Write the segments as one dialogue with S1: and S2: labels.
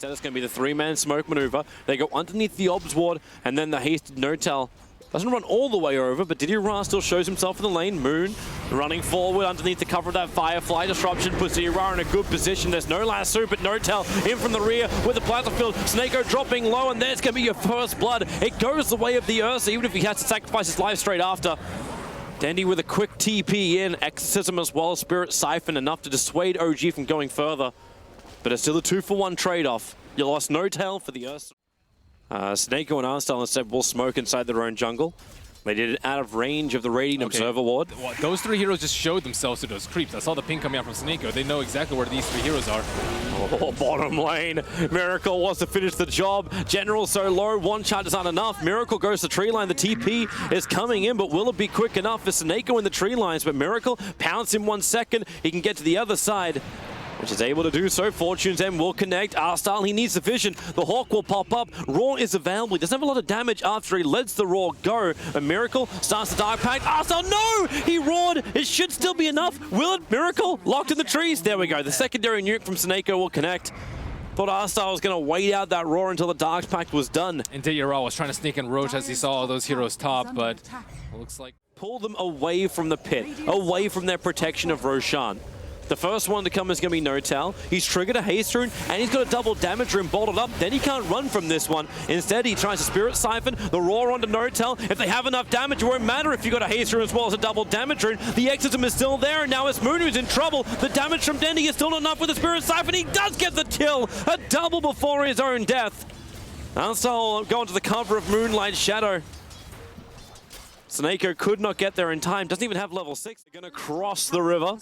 S1: That's going to be the three-man smoke maneuver. They go underneath the obs ward, and then the hasted Notel doesn't run all the way over, but Didi still shows himself in the lane. Moon running forward underneath the cover of that Firefly. Disruption puts Didi in a good position. There's no lasso, but Notel in from the rear with the plasma field. Snako dropping low, and there's going to be your first blood. It goes the way of the Ursa, even if he has to sacrifice his life straight after. Dendi with a quick TP in. Exorcism as well as Spirit Siphon, enough to dissuade OG from going further. But it's still a 2-for-1 trade-off. You lost Notel for the Ursa. Snako and Arnstyle instead will smoke inside their own jungle. They did it out of range of the Radiant Observer ward.
S2: Well, those three heroes just showed themselves to those creeps. I saw the ping coming out from Snako. They know exactly where these three heroes are.
S1: Oh, bottom lane. Miracle wants to finish the job. General so low, one shot is not enough. Miracle goes to tree line. The TP is coming in, but will it be quick enough for Snako in the tree lines? But Miracle pounce in 1 second. He can get to the other side, which is able to do so. Fortune's End will connect. Arstyle, he needs the vision. The Hawk will pop up. Raw is available. He doesn't have a lot of damage after he lets the Raw go. A Miracle starts the Dark Pact. Arstyle, no! He roared. It should still be enough. Will it? Miracle locked in the trees. There we go. The secondary nuke from Snako will connect. Thought Arstyle was going to wait out that Raw until the Dark Pact was done.
S2: And Didi was trying to sneak in Roach as he saw all those heroes top, but it looks like...
S1: Pull them away from the pit, away from their protection of Roshan. The first one to come is going to be Notel. He's triggered a haste rune, and he's got a double damage rune bolted up. Then he can't run from this one. Instead, he tries to Spirit Siphon, the Roar onto Notel. If they have enough damage, it won't matter if you got a haste rune as well as a double damage rune. The Exorcism is still there, and now it's Moon who's in trouble. The damage from Dendi is still not enough with the Spirit Siphon. He does get the kill, a double before his own death. Arnstyle going to the cover of Moonlight Shadow. Snako could not get there in time. Doesn't even have level 6. They're going to cross the river.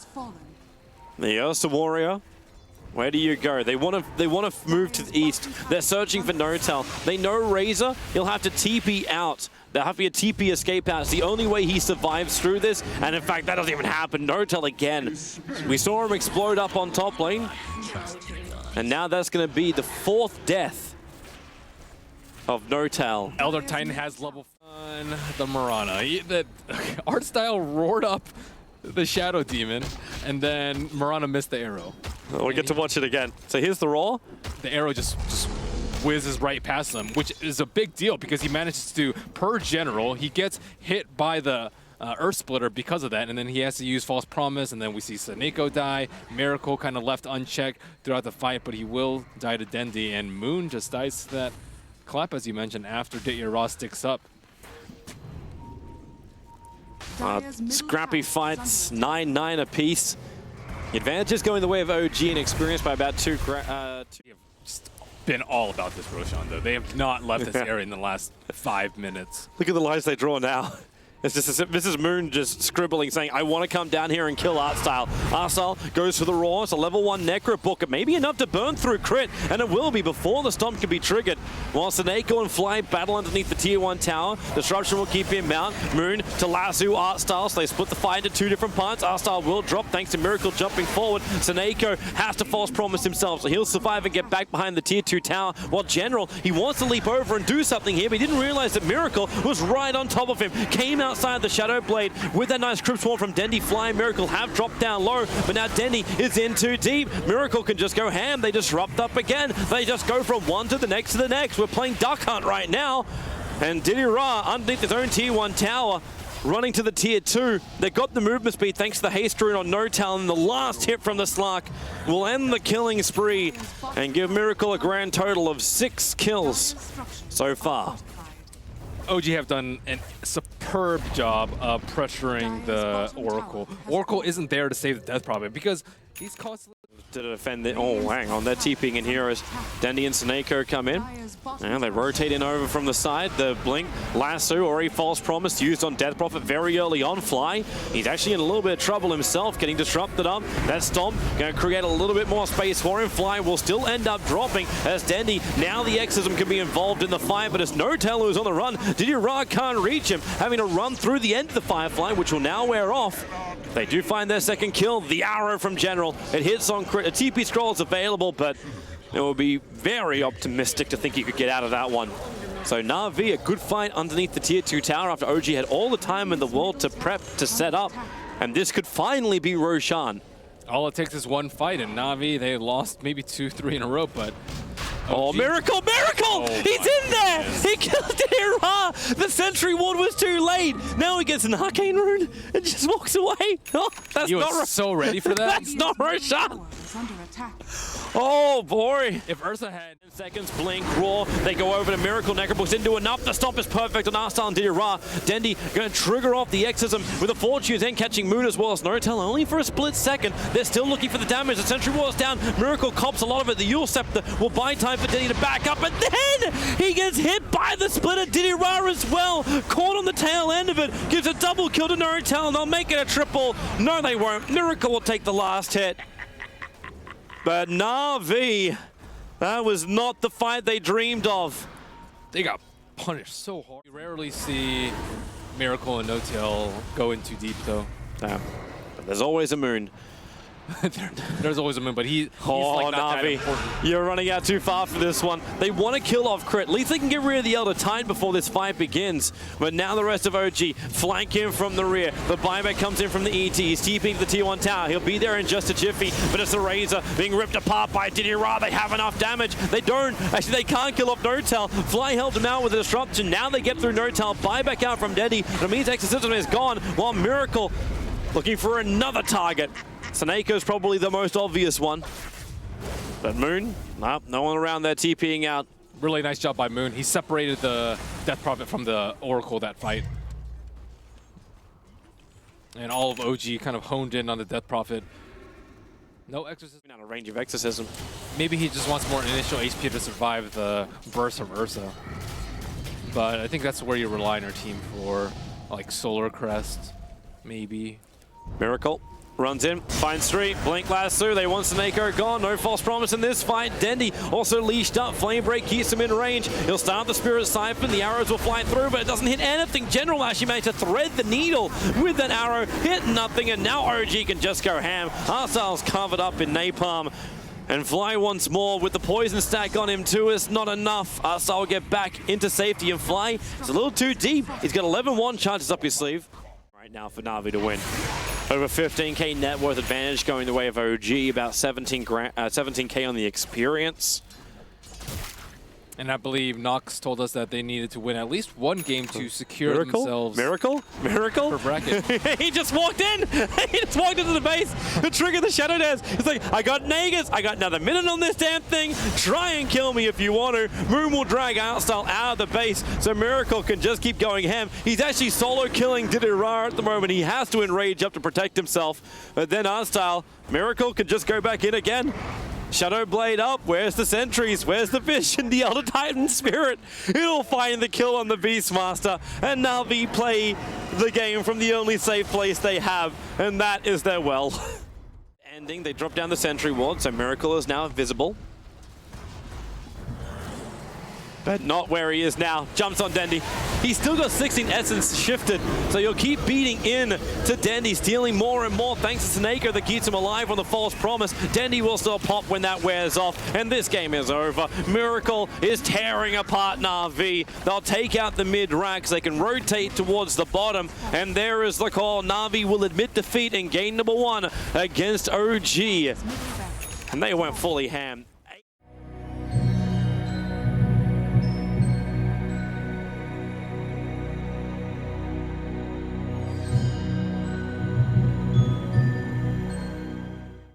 S1: The Ursa Warrior, where do you go? They want to move to the east. They're searching for Notel. They know Razor, he'll have to TP out. There'll have to be a TP escape out. It's the only way he survives through this, and in fact, that doesn't even happen. Notel again. We saw him explode up on top lane, and now that's going to be the 4th death of Notel.
S2: Elder Titan has level 1, the Mirana. The art style roared up the Shadow Demon, and then Mirana missed the arrow.
S1: We'll get to watch it again. So here's the Raw.
S2: The arrow just whizzes right past him, which is a big deal because he manages to, per general, he gets hit by the Earth Splitter because of that, and then he has to use False Promise, and then we see Snako die. Miracle kind of left unchecked throughout the fight, but he will die to Dendi, and Moon just dies to that clap, as you mentioned, after Didi sticks up. Scrappy fights, 9-9 apiece. The advantage is going the way of OG and experience by about 2. Just been all about this Roshan, though. They have not left this area in the last 5 minutes.
S1: Look at the lines they draw now. It's just this is Moon just scribbling, saying, I want to come down here and kill Artstyle. Artstyle goes for the Raw. It's a level 1 Necro book. It may be enough to burn through crit, and it will be before the Stomp can be triggered. While Snako and Fly battle underneath the Tier 1 tower, Disruption will keep him out. Moon to lasso Artstyle, so they split the fight into 2 different parts. Artstyle will drop thanks to Miracle jumping forward. Snako has to False Promise himself, so he'll survive and get back behind the Tier 2 tower. While General, he wants to leap over and do something here, but he didn't realize that Miracle was right on top of him. Came outside the Shadow Blade with that nice Crypt Swarm from Dendi. Fly and Miracle have dropped down low, but now Dendi is in too deep. Miracle can just go ham. They disrupt up again. They just go from one to the next to the next. We're playing Duck Hunt right now. And Didi underneath his own Tier 1 tower, running to the Tier 2. They got the movement speed thanks to the haste rune on Notel, and the last hit from the Slark will end the killing spree and give Miracle a grand total of 6 kills so far.
S2: OG have done a superb job of pressuring the Oracle. Oracle isn't there to save the death problem because he's constantly...
S1: To defend it. Oh, hang on. They're TPing in here as Dendi and Snako come in. And they rotate in over from the side. The Blink, Lasso, already False Promise used on Death Prophet very early on. Fly, he's actually in a little bit of trouble himself, getting disrupted up. That Stomp going to create a little bit more space for him. Fly will still end up dropping as Dendi, now the Exorcism can be involved in the fight, but it's Notel who's on the run. Didi can't reach him, having to run through the end of the Firefly, which will now wear off. They do find their second kill. The arrow from General. It hits on crit. A TP scroll is available, but it will be very optimistic to think he could get out of that one. So Na'Vi, a good fight underneath the Tier 2 tower after OG had all the time in the world to prep, to set up. And this could finally be Roshan.
S2: All it takes is one fight, and Na'Vi, they lost maybe 2-3 in a row, but
S1: Oh, Miracle!
S2: Oh,
S1: He's in there! He killed Dira! The sentry ward was too late! Now he gets an arcane rune and just walks away! Oh, that's
S2: He
S1: not
S2: was so ready for that.
S1: That's not Roshan! Oh boy!
S2: If Ursa had
S1: 10 seconds, blink, roar, they go over to Miracle. Necrobooks didn't do enough. The stop is perfect on Arstal and Dira. Dendi going to trigger off the exorcism with a Fortune, then catching Moon as well as Notel only for a split second. They're still looking for the damage. The Sentry Ward's down. Miracle cops a lot of it. The Yule Scepter will buy time for Dendi to back up, but then he gets hit by the splitter. Dira as well, caught on the tail end of it. Gives a double kill to Notel, and they'll make it a triple. No, they won't. Miracle will take the last hit. But Na'Vi, that was not the fight they dreamed of.
S2: They got punished so hard. You rarely see Miracle and No-Tail go in too deep, though.
S1: Yeah. But there's always a Moon.
S2: There's always a Moon, but he's
S1: oh,
S2: like not that
S1: Na'Vi,
S2: important.
S1: you're running out too far for this one. They want to kill off Crit. At least they can get rid of the Elder Tide before this fight begins. But now the rest of OG flank him from the rear. The buyback comes in from the ET. He's TPing the T1 tower. He'll be there in just a jiffy, but it's the Razor being ripped apart by Dira. They have enough damage. They don't. Actually, they can't kill off Notel. Fly helped him out with a disruption. Now they get through Notel. Buyback out from Dendi. That means Exorcism is gone, while Miracle looking for another target. Seneca's probably the most obvious one. But Moon, no one around there TPing out.
S2: Really nice job by Moon. He separated the Death Prophet from the Oracle that fight. And all of OG kind of honed in on the Death Prophet. No Exorcism.
S1: Out of range of Exorcism.
S2: Maybe he just wants more initial HP to survive the burst from Ursa. But I think that's where you rely on your team for, like Solar Crest, maybe.
S1: Miracle runs in, finds three, blink lasts through, they want Snake gone, no false promise in this fight. Dendi also leashed up, Flame Break keeps him in range. He'll start the Spirit Siphon, the arrows will fly through, but it doesn't hit anything. General actually managed to thread the needle with that arrow, hit nothing, and now OG can just go ham. Arsal's covered up in Napalm. And Fly once more with the poison stack on him too is not enough. Arsal will get back into safety, and Fly is a little too deep. He's got 11-1 charges up his sleeve. Right now for Na'Vi to win. Over 15k net worth advantage going the way of OG, about 17k on the experience.
S2: And I believe Nox told us that they needed to win at least one game to secure themselves.
S1: Miracle?
S2: For bracket.
S1: He just walked in. He just walked into the base to trigger the Shadow Dance. He's like, I got Nagas. I got another minute on this damn thing. Try and kill me if you want to. Moon will drag Outstyle out of the base so Miracle can just keep going ham. He's actually solo killing Didira at the moment. He has to enrage up to protect himself. But then Outstyle, Miracle can just go back in again. Shadow Blade up, where's the sentries? Where's the Vision? The Elder Titan Spirit. It'll find the kill on the Beastmaster, and Na'Vi play the game from the only safe place they have, and that is their well. Ending, they drop down the sentry ward, so Miracle is now visible. But not where he is now. Jumps on Dendi. He's still got 16 essence shifted, so you'll keep beating in to Dendi, stealing more and more thanks to Snake that keeps him alive on the false promise. Dendi will still pop when that wears off, and this game is over. Miracle is tearing apart Na'Vi. They'll take out the mid-racks. They can rotate towards the bottom, and there is the call. Na'Vi will admit defeat in game number 1 against OG. And they went fully ham.